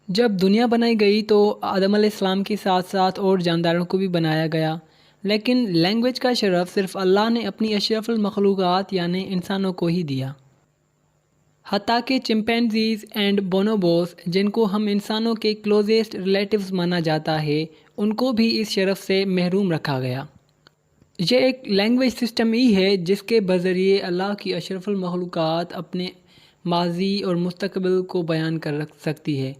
जब दुनिया बनाई गई तो आदम अलैहिस्सलाम के साथ साथ और जानदारों को भी बनाया गया। लेकिन लैंग्वेज का शरफ़ सिर्फ़ अल्लाह ने अपनी अशरफुल मखलूक़ात यानी इंसानों को ही दिया। हत्ता कि चिंपैंज़ीज़ एंड बोनोबोस, जिनको हम इंसानों के क्लोजेस्ट रिलेटिव्स माना जाता है, उनको भी इस शरफ़ से महरूम रखा गया। ये एक लैंग्वेज सिस्टम ही है जिसके बज़रिए अल्लाह की अशरफुल मखलूक़ात अपने माज़ी और मुस्तक़बिल को बयान कर रख सकती है।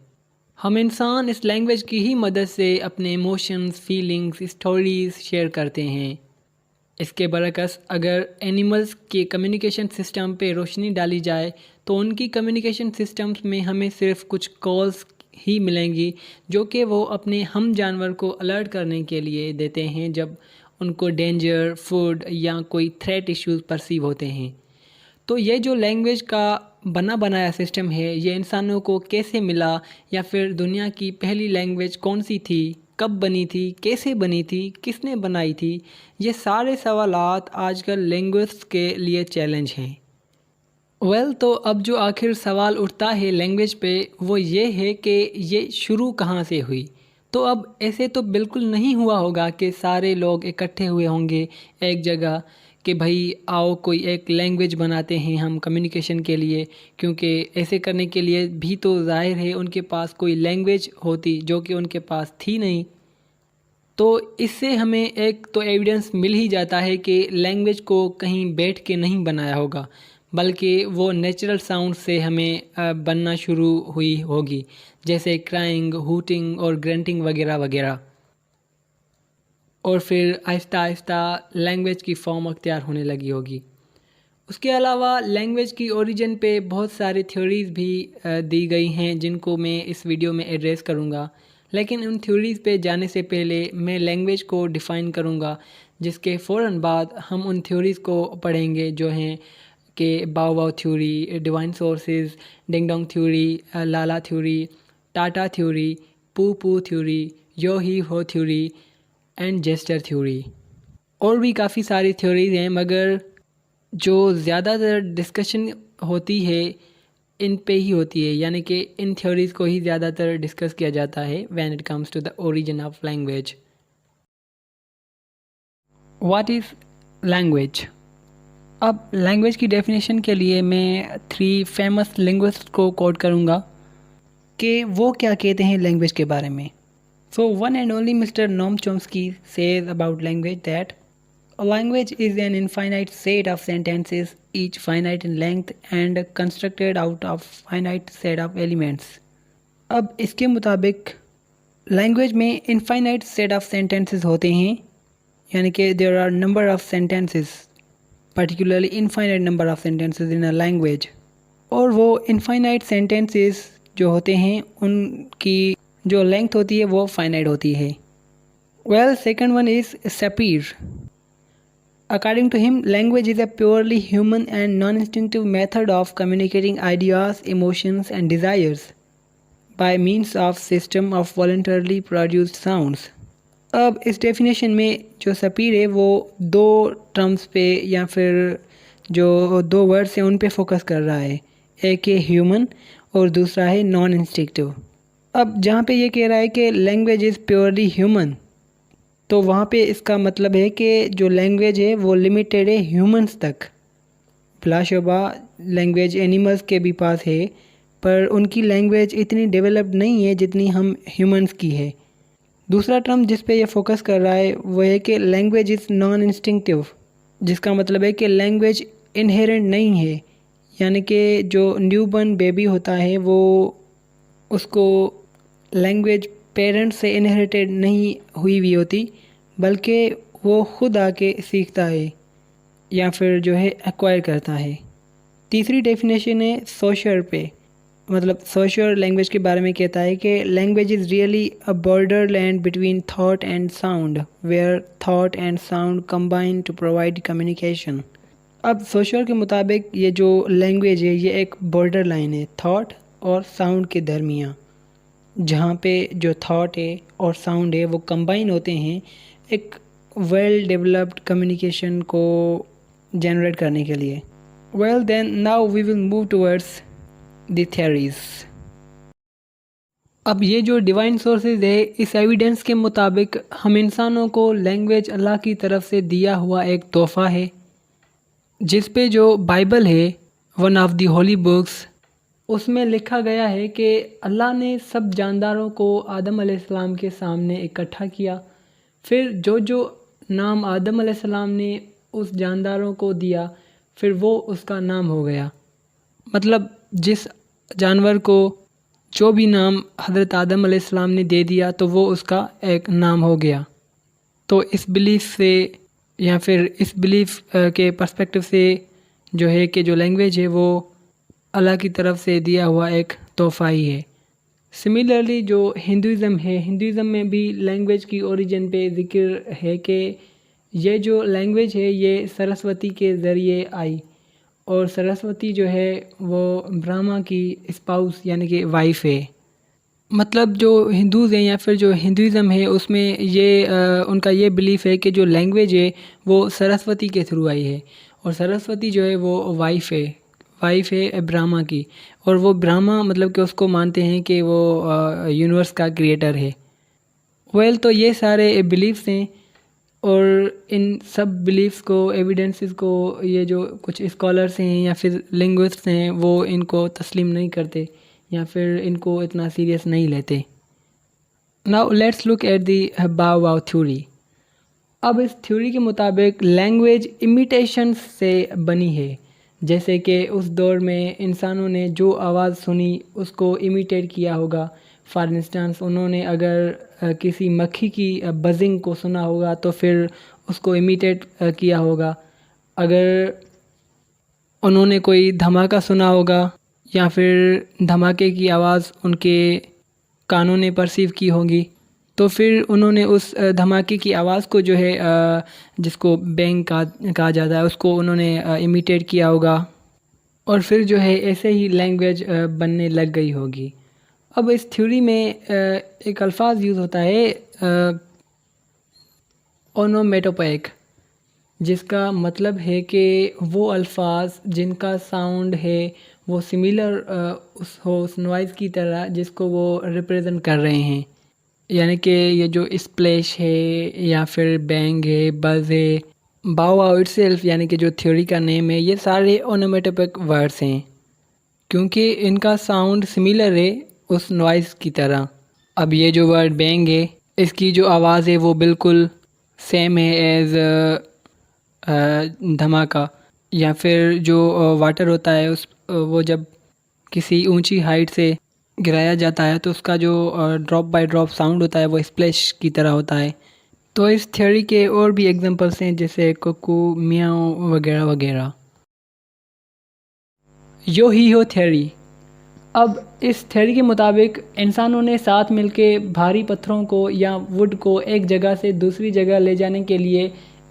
हम इंसान इस लैंग्वेज की ही मदद से अपने इमोशंस, फीलिंग्स, स्टोरीज़ शेयर करते हैं। इसके बरअक्स अगर एनिमल्स के कम्युनिकेशन सिस्टम पे रोशनी डाली जाए तो उनकी कम्युनिकेशन सिस्टम्स में हमें सिर्फ कुछ कॉल्स ही मिलेंगी जो कि वो अपने हम जानवर को अलर्ट करने के लिए देते हैं जब उनको डेंजर, फूड या कोई थ्रेट इश्यूज परसीव होते हैं। तो ये जो लैंग्वेज का बना बनाया सिस्टम है, ये इंसानों को कैसे मिला, या फिर दुनिया की पहली लैंग्वेज कौन सी थी, कब बनी थी, कैसे बनी थी, किसने बनाई थी, ये सारे सवालात आजकल लैंग्विस्ट्स के लिए चैलेंज हैं। तो अब जो आखिर सवाल उठता है लैंग्वेज पे वो ये है कि ये शुरू कहाँ से हुई। तो अब ऐसे तो बिल्कुल नहीं हुआ होगा कि सारे लोग इकट्ठे हुए होंगे एक जगह कि भाई आओ कोई एक लैंग्वेज बनाते हैं हम कम्युनिकेशन के लिए, क्योंकि ऐसे करने के लिए भी तो ज़ाहिर है उनके पास कोई लैंग्वेज होती जो कि उनके पास थी नहीं। तो इससे हमें एक तो एविडेंस मिल ही जाता है कि लैंग्वेज को कहीं बैठ के नहीं बनाया होगा, बल्कि वो नेचुरल साउंड से हमें बनना शुरू हुई होगी, जैसे क्राइंग, हूटिंग और ग्रंटिंग वगैरह वगैरह। और फिर आहिस्ता आहिस्ता लैंग्वेज की फॉर्म अख्तियार होने लगी होगी। उसके अलावा लैंग्वेज की ओरिजिन पे बहुत सारी थ्योरीज़ भी दी गई हैं जिनको मैं इस वीडियो में एड्रेस करूँगा। लेकिन उन थ्योरीज़ पे जाने से पहले मैं लैंग्वेज को डिफ़ाइन करूँगा, जिसके फ़ौरन बाद हम उन थ्योरीज़ को पढ़ेंगे जो हैं कि bow wow theory, divine sources, ding dong theory, la la theory, ta ta theory, pooh pooh theory, यो ही हो थ्योरी एंड जेस्टर थ्योरी। और भी काफ़ी सारी थ्योरीज़ हैं, मगर जो ज़्यादातर डिस्कशन होती है इन पे ही होती है, यानी कि इन थ्योरीज़ को ही ज़्यादातर डिस्कस किया जाता है when it comes to the origin of language. What is language? अब लैंग्वेज की डेफिनेशन के लिए मैं 3 फेमस लिंग्विस्ट को कोट करूँगा कि वो क्या कहते हैं लैंग्वेज के बारे में। So one and only mister Noam Chomsky says about language that a language is an infinite set of sentences, each finite in length and constructed out of finite set of elements. अब इसके मुताबिक language में infinite set of sentences होते हैं, यानी कि there are number of sentences, particularly infinite number of sentences in a language. और वो इनफाइनाइट सेंटेंसेस जो होते हैं उनकी जो लेंथ होती है वो फाइनाइट होती है। Second one is Sapir. According to him, language is a purely human and non-instinctive method of communicating ideas, emotions, and desires by means of system of voluntarily produced sounds. अब इस definition में जो Sapir है वो 2 terms पे या फिर जो 2 वर्ड्स हैं उन पे फोकस कर रहा है। एक है ह्यूमन और दूसरा है नॉन इंस्टिंक्टिव। अब जहाँ पे ये कह रहा है कि लैंग्वेज इज़ प्योरली ह्यूमन, तो वहाँ पे इसका मतलब है कि जो लैंग्वेज है वो लिमिटेड है ह्यूमंस तक। बिलाशुबा लैंग्वेज एनिमल्स के भी पास है, पर उनकी लैंग्वेज इतनी डेवलप्ड नहीं है जितनी हम ह्यूमंस की है। दूसरा टर्म जिस पे ये फोकस कर रहा है वो है कि लैंग्वेज इज़ नॉन इंस्टिंक्टिव, जिसका मतलब है कि लैंग्वेज इनहेरेंट नहीं है, यानी कि जो न्यूबॉर्न बेबी होता है वो उसको लैंग्वेज पेरेंट्स से इनहेरिटेड नहीं हुई होती, बल्कि वो खुद आके सीखता है या फिर जो है एक्वायर करता है। तीसरी डेफिनेशन है सोशर पे, मतलब सोशर लैंग्वेज के बारे में कहता है कि language is really a border land between thought and sound where thought and sound combine to provide communication. अब सोशर के मुताबिक ये जो लैंग्वेज है ये एक बॉर्डर लाइन है थॉट और साउंड के दरमियाँ, जहाँ पे जो थॉट है और साउंड है वो कंबाइन होते हैं एक वेल डेवलप्ड कम्युनिकेशन को जनरेट करने के लिए। Then now we will move towards the theories. अब ये जो डिवाइन सोर्सेज है, इस एविडेंस के मुताबिक हम इंसानों को लैंग्वेज अल्लाह की तरफ से दिया हुआ एक तोहफ़ा है, जिस पे जो बाइबल है, one of the holy books, उसमें लिखा गया है कि अल्लाह ने सब जानदारों को आदम अलैहिस्सलाम के सामने इकट्ठा किया। फिर जो जो नाम आदम अलैहिस्सलाम ने उस जानदारों को दिया, फिर वो उसका नाम हो गया। मतलब जिस जानवर को जो भी नाम हज़रत आदम अलैहिस्सलाम ने दे दिया, तो वो उसका एक नाम हो गया। तो इस बिलीफ से या फिर इस बिलीफ के पर्सपेक्टिव से जो है कि जो लैंग्वेज है वो अल्लाह की तरफ से दिया हुआ एक तोहफ़ा ही है। सिमिलरली जो हिंदुज़म है, हिंदुज़म में भी लैंग्वेज की ओरिजिन पे ज़िक्र है कि ये जो लैंग्वेज है ये सरस्वती के ज़रिए आई, और सरस्वती जो है वो ब्रह्मा की स्पाउस यानी कि वाइफ है। मतलब जो हिंदूज़ हैं या फिर जो हिंदुज़म है, उसमें ये उनका ये बिलीफ़ है कि जो लैंग्वेज है वो सरस्वती के थ्रू आई है, और सरस्वती जो है वो वाइफ है ब्रह्मा की, और वो ब्रह्मा मतलब कि उसको मानते हैं कि वो यूनिवर्स का क्रिएटर है। तो ये सारे बिलीफ्स हैं, और इन सब बिलीफ्स को, एविडेंसेस को, ये जो कुछ स्कॉलर्स हैं या फिर लिंग्विस्ट्स हैं वो इनको तस्लीम नहीं करते या फिर इनको इतना सीरियस नहीं लेते। Now let's look at the बाव वाव थ्योरी। अब इस थ्योरी के मुताबिक लैंग्वेज इमिटेशन से बनी है, जैसे कि उस दौर में इंसानों ने जो आवाज़ सुनी उसको इमिटेट किया होगा। फॉर इंस्टेंस उन्होंने अगर किसी मक्खी की बजिंग को सुना होगा तो फिर उसको इमिटेट किया होगा। अगर उन्होंने कोई धमाका सुना होगा या फिर धमाके की आवाज़ उनके कानों ने परसीव की होगी, तो फिर उन्होंने उस धमाके की आवाज़ को जो है जिसको बैंग कहा जाता है, उसको उन्होंने इमिटेट किया होगा, और फिर जो है ऐसे ही लैंग्वेज बनने लग गई होगी। अब इस थ्योरी में एक अल्फाज यूज़ होता है ओनोमेटोपोइक, जिसका मतलब है कि वो अल्फाज जिनका साउंड है वो सिमिलर उस नॉइज़ की तरह जिसको वो रिप्रेजेंट कर रहे हैं। यानी कि ये जो स्प्लैश है या फिर बैंग है, बज़ है, बाव वाव इटसेल्फ यानी कि जो थ्योरी का नेम है, ये सारे ओनोमेटोपोइक वर्ड्स हैं क्योंकि इनका साउंड सिमिलर है उस नॉइज़ की तरह। अब ये जो वर्ड बैंग है, इसकी जो आवाज़ है वो बिल्कुल सेम है एज़ धमाका। या फिर जो वाटर होता है वो जब किसी ऊंची हाइट से गिराया जाता है तो उसका जो ड्रॉप बाय ड्रॉप साउंड होता है वो स्प्लैश की तरह होता है। तो इस थ्योरी के और भी एग्जांपल्स हैं जैसे कुकू, मियाओ वगैरह वगैरह। यो ही हो थ्योरी। अब इस थ्योरी के मुताबिक इंसानों ने साथ मिलके भारी पत्थरों को या वुड को एक जगह से दूसरी जगह ले जाने के लिए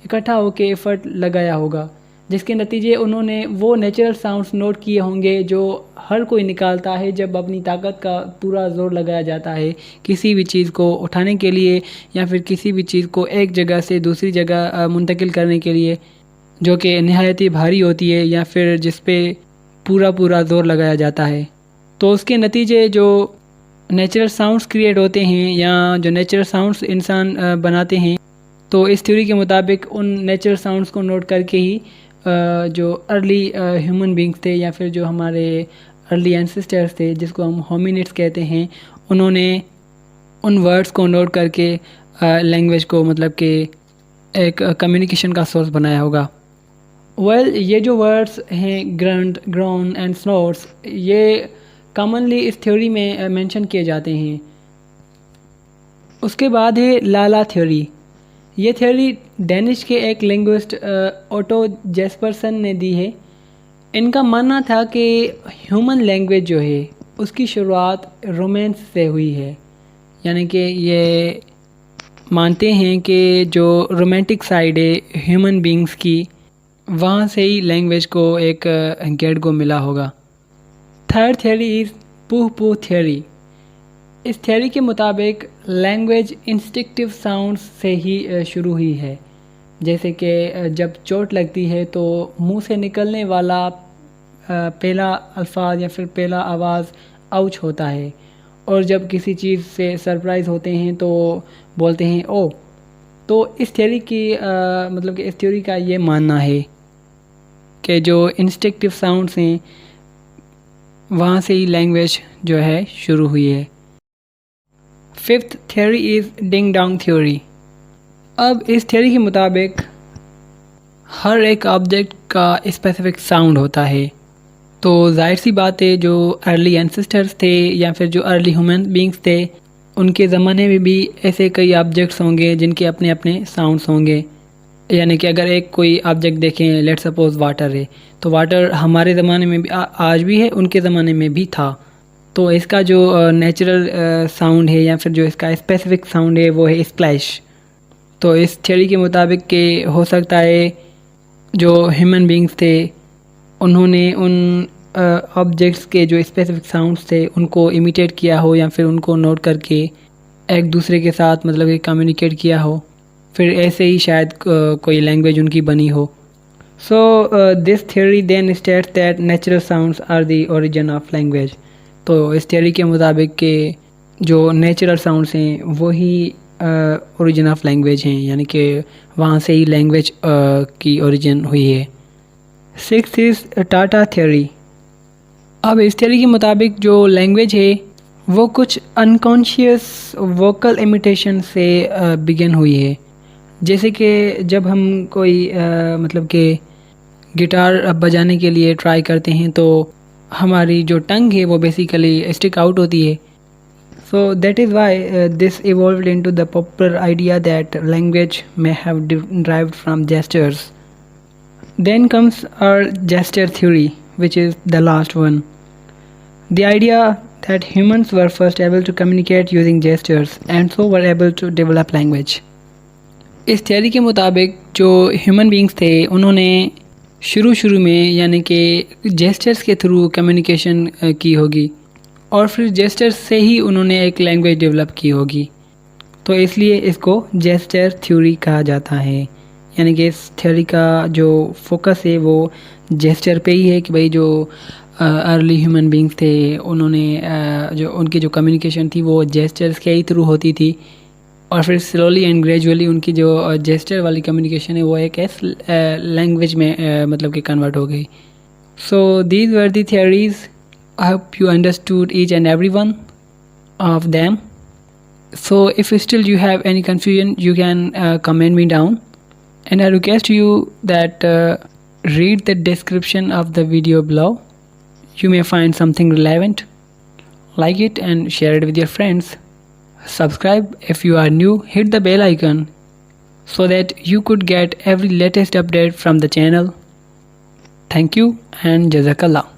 इकट्ठा होकर एफर्ट लगाया होगा, जिसके नतीजे उन्होंने वो नेचुरल साउंड्स नोट किए होंगे जो हर कोई निकालता है जब अपनी ताकत का पूरा ज़ोर लगाया जाता है किसी भी चीज़ को उठाने के लिए या फिर किसी भी चीज़ को एक जगह से दूसरी जगह मुंतकिल करने के लिए, जो कि नहायत ही भारी होती है या फिर जिस पे पूरा ज़ोर लगाया जाता है। तो उसके नतीजे जो नेचुरल साउंड्स क्रिएट होते हैं या जो नेचुरल साउंड्स इंसान बनाते हैं, तो इस थ्योरी के मुताबिक उन नेचुरल साउंड्स को नोट करके ही जो अर्ली ह्यूमन बींग्स थे या फिर जो हमारे अर्ली एंसेस्टर्स थे जिसको हम होमिनिड्स कहते हैं, उन्होंने उन वर्ड्स को नोट करके लैंग्वेज को मतलब कि एक कम्युनिकेशन का सोर्स बनाया होगा। ये जो वर्ड्स हैं ग्रंट, ग्रोन एंड स्नोर्स, ये कॉमनली इस थ्योरी में मेंशन किए जाते हैं। उसके बाद है लाला थ्योरी। ये थ्योरी डेनिश के एक लिंग्विस्ट ओटो जेस्पर्सन ने दी है। इनका मानना था कि ह्यूमन लैंग्वेज जो है उसकी शुरुआत रोमांस से हुई है, यानी कि ये मानते हैं कि जो रोमांटिक साइड है ह्यूमन बींग्स की, वहाँ से ही लैंग्वेज को एक गेट को मिला होगा। Third theory is Pooh Pooh theory. इस थ्योरी के मुताबिक लैंग्वेज इंस्टिक्टिव साउंड्स से ही शुरू हुई है। जैसे कि जब चोट लगती है तो मुंह से निकलने वाला पहला अल्फाज या फिर पहला आवाज़ आउच होता है, और जब किसी चीज़ से सरप्राइज़ होते हैं तो बोलते हैं ओ। तो इस थ्योरी की मतलब कि इस थ्योरी का ये मानना है कि जो इंस्टिंक्टिव साउंड्स हैं वहाँ से ही लैंग्वेज जो है शुरू हुई है। Fifth theory is ding dong theory. अब इस थ्योरी के मुताबिक हर एक ऑब्जेक्ट का स्पेसिफिक साउंड होता है। तो जाहिर सी बात है जो अर्ली एंसेस्टर्स थे या फिर जो अर्ली ह्यूमन बींग्स थे उनके ज़माने में भी ऐसे कई ऑब्जेक्ट्स होंगे जिनके अपने अपने साउंड्स होंगे। यानी कि अगर एक कोई ऑब्जेक्ट देखें, लेट सपोज वाटर है, तो वाटर हमारे ज़माने में भी आज भी है, उनके ज़माने में भी था। तो इसका जो नेचुरल साउंड है या फिर जो इसका स्पेसिफिक साउंड है वो है स्प्लैश। तो इस थ्योरी के मुताबिक कि हो सकता है जो ह्यूमन बींग्स थे उन्होंने उन ऑब्जेक्ट्स के जो स्पेसिफिक साउंड्स थे उनको इमिटेट किया हो या फिर उनको नोट करके एक दूसरे के साथ मतलब कि कम्युनिकेट किया हो, फिर ऐसे ही शायद कोई लैंग्वेज उनकी बनी हो। So this theory then states that natural sounds are the origin of language. तो इस थ्योरी के मुताबिक कि जो नेचुरल साउंड्स हैं वही ओरिजिन ऑफ लैंग्वेज हैं, यानी कि वहाँ से ही लैंग्वेज की ओरिजिन हुई है। Sixth is Tata theory. अब इस थ्योरी के मुताबिक जो लैंग्वेज है वो कुछ अनकॉन्शियस वोकल इमिटेशन से बिगिन हुई है। जैसे कि जब हम कोई मतलब कि गिटार बजाने के लिए ट्राई करते हैं तो हमारी जो टंग है वो बेसिकली स्टिक आउट होती है। So that is why this evolved into the popular idea that language may have derived from gestures. Then comes our gesture theory, which is the last one. The idea that humans were first able to communicate using gestures and so were able to develop language. इस theory के मुताबिक जो human beings थे उन्होंने शुरू में यानी कि जेस्चर्स के थ्रू कम्युनिकेशन की होगी और फिर जेस्चर्स से ही उन्होंने एक लैंग्वेज डेवलप की होगी। तो इसलिए इसको जेस्चर थ्योरी कहा जाता है। यानी कि इस थ्योरी का जो फोकस है वो जेस्चर पे ही है कि भाई जो अर्ली ह्यूमन बींग्स थे उन्होंने जो उनकी जो कम्युनिकेशन थी वो जेस्चर्स के ही थ्रू होती थी और फिर स्लोली एंड ग्रेजुअली उनकी जो जेस्चर वाली कम्युनिकेशन है वो एक लैंग्वेज में मतलब कि कन्वर्ट हो गई। So these were the theories. I hope you understood each and every one of them. So if still you have any confusion, you can comment me down, and I request you that read the description of the video below. You may find something relevant. Like it and share it with your friends. Subscribe if you are new. Hit the bell icon so that you could get every latest update from the channel. Thank you and Jazakallah.